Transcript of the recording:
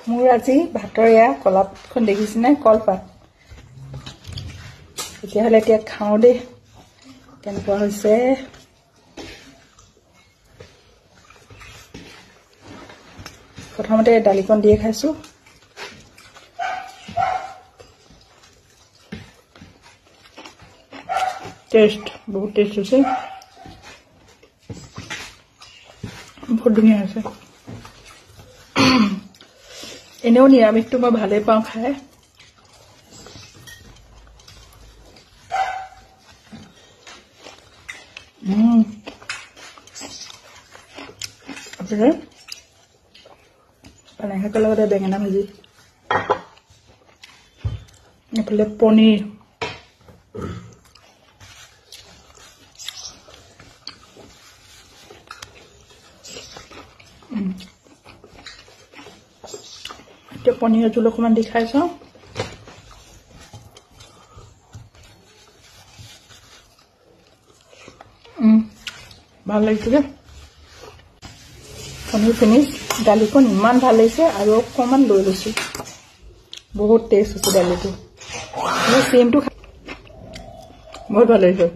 মোৰ আজি ভাতৰ এয়া কলাপাতখন দেখিছেনে কলপাত তেতিয়াহ'লে এতিয়া খাওঁ দেই কেনেকুৱা হৈছে প্ৰথমতে দালিকণ দিয়ে খাইছো টেষ্ট বহুত টেষ্ট হৈছে বহুত ধুনীয়া হৈছে এনেও নিৰামিষটো মই ভালেই পাওঁ খাই après paling kalau ada dengan nama sih ini pelet poni itu poni aja lo kuman dikai so ভাল লাগিছে দে পনীৰ ফিনিশ দালিখন ইমান ভাল লাগিছে আৰু অকমান লৈ লৈছো বহুত টেষ্ট আছে দালিটো মই সেমটো বহুত ভাল লাগিছে